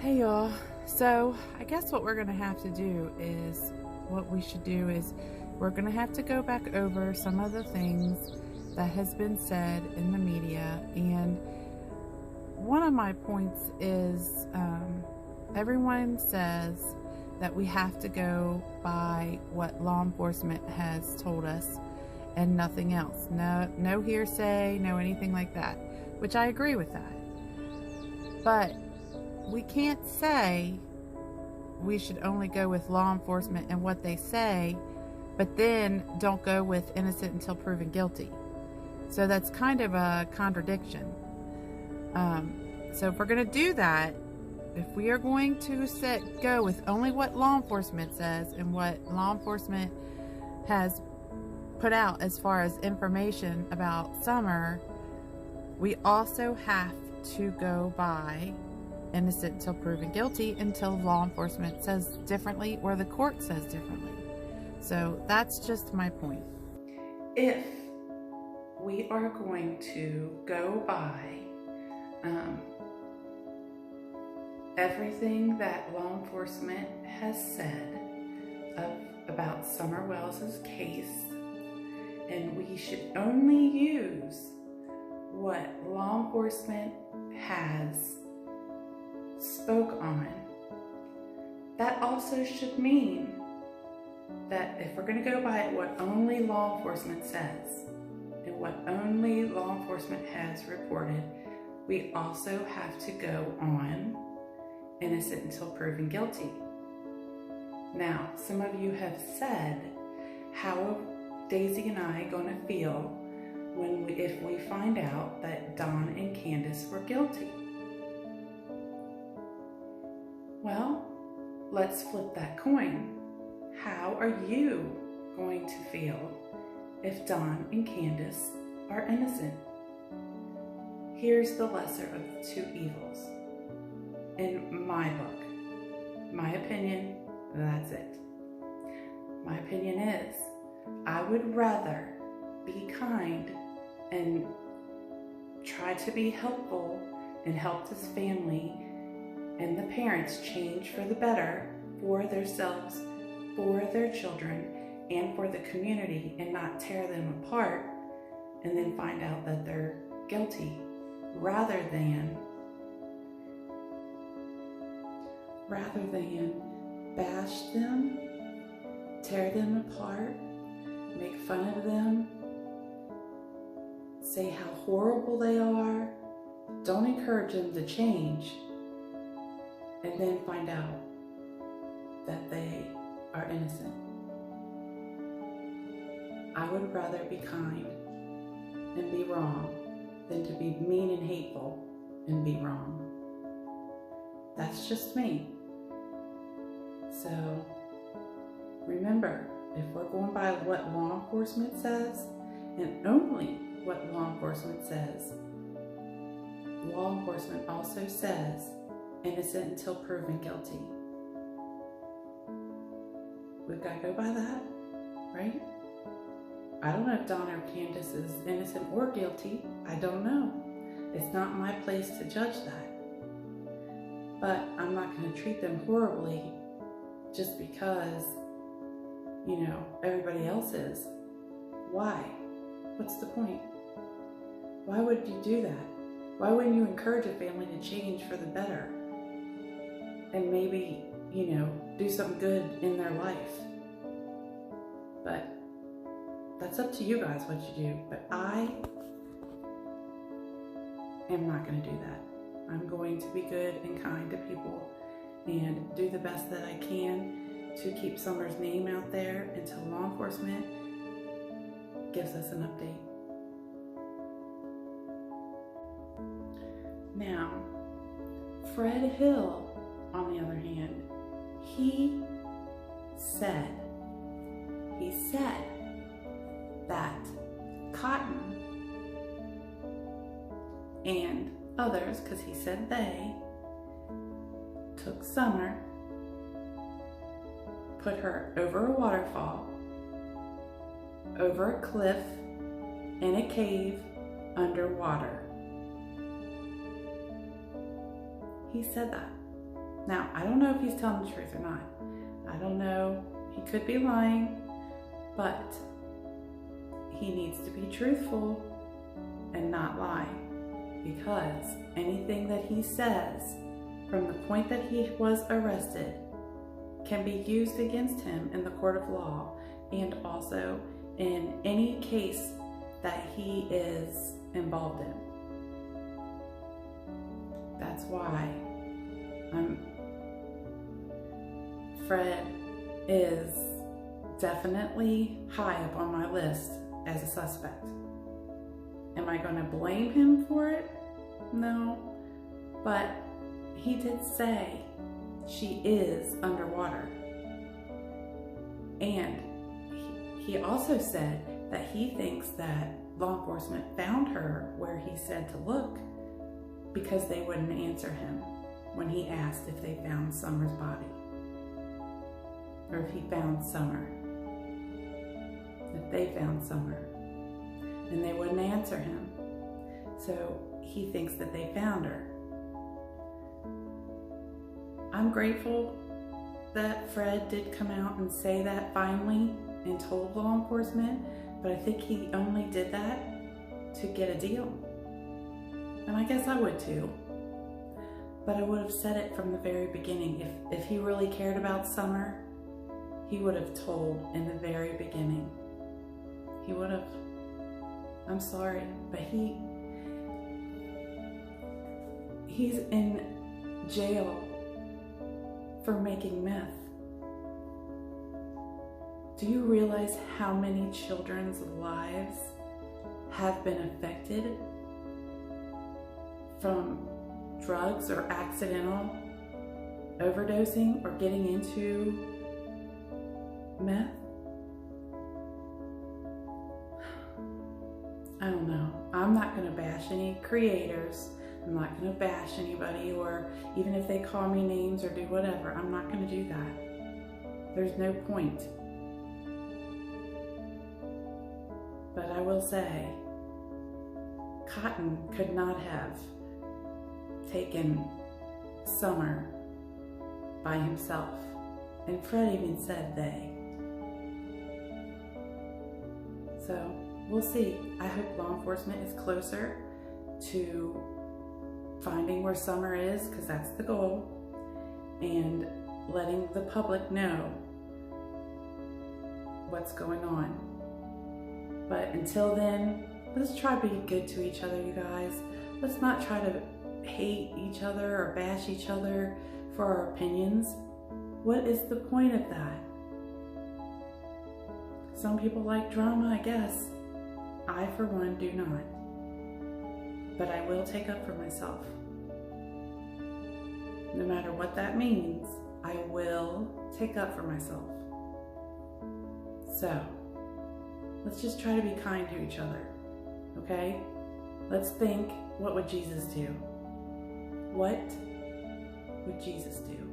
Hey y'all. So I guess what we're gonna have to do is we're gonna have to go back over some of the things that has been said in the media. And one of my points is everyone says that we have to go by what law enforcement has told us and nothing else. No hearsay, no anything like that, which I agree with that. But we can't say we should only go with law enforcement and what they say, but then don't go with innocent until proven guilty. So that's kind of a contradiction. So if we're going to do that, if we are going to go with only what law enforcement says and what law enforcement has put out as far as information about Summer, we also have to go by innocent until proven guilty until law enforcement says differently or the court says differently. So that's just my point. If we are going to go by everything that law enforcement has said about Summer Wells' case, and we should only use what law enforcement has spoke on, that also should mean that if we're going to go by what only law enforcement says and what only law enforcement has reported, we also have to go on innocent until proven guilty. Now, some of you have said, how are Daisy and I going to feel if we find out that Don and Candace were guilty? Well, let's flip that coin. How are you going to feel if Don and Candace are innocent? Here's the lesser of the two evils. In my book, my opinion, that's it. My opinion is, I would rather be kind and try to be helpful and help this family and the parents change for the better for themselves, for their children, and for the community, and not tear them apart and then find out that they're guilty, rather than bash them, tear them apart, make fun of them, say how horrible they are, don't encourage them to change, and then find out that they are innocent. I would rather be kind and be wrong than to be mean and hateful and be wrong. That's just me. So remember, if we're going by what law enforcement says, and only what law enforcement says, law enforcement also says innocent until proven guilty. We've got to go by that, right? I don't know if Donna or Candace is innocent or guilty. I don't know. It's not my place to judge that. But I'm not going to treat them horribly just because, everybody else is. Why? What's the point? Why would you do that? Why wouldn't you encourage a family to change for the better? And maybe, do something good in their life. But that's up to you guys what you do. But I am not going to do that. I'm going to be good and kind to people and do the best that I can to keep Summer's name out there until law enforcement gives us an update. Now, Fred Hill, on the other hand, he said that Cotton and others, because he said they, took Summer, put her over a waterfall, over a cliff, in a cave, underwater. He said that. Now, I don't know if he's telling the truth or not. I don't know. He could be lying, but he needs to be truthful and not lie, because anything that he says from the point that he was arrested can be used against him in the court of law, and also in any case that he is involved in. That's why Fred is definitely high up on my list as a suspect. Am I going to blame him for it? No, but he did say she is underwater. And he also said that he thinks that law enforcement found her where he said to look because they wouldn't answer him when he asked if they found Summer's body, or if he found Summer, if they found Summer, and they wouldn't answer him. So he thinks that they found her. I'm grateful that Fred did come out and say that finally and told law enforcement, but I think he only did that to get a deal. And I guess I would too. But I would have said it from the very beginning. If he really cared about Summer, he would have told in the very beginning. He would have. I'm sorry, but he's in jail for making meth. Do you realize how many children's lives have been affected from drugs or accidental overdosing or getting into meth? I don't know. I'm not going to bash any creators. I'm not going to bash anybody, or even if they call me names or do whatever, I'm not going to do that. There's no point. But I will say, Cotton could not have taken Summer by himself. And Fred even said they. So we'll see. I hope law enforcement is closer to finding where Summer is, because that's the goal, and letting the public know what's going on. But until then, let's try to be good to each other, you guys. Let's not try to hate each other or bash each other for our opinions. What is the point of that? Some people like drama, I guess. I, for one, do not. But I will take up for myself. No matter what that means, I will take up for myself. So, let's just try to be kind to each other, okay? Let's think, what would Jesus do? What would Jesus do?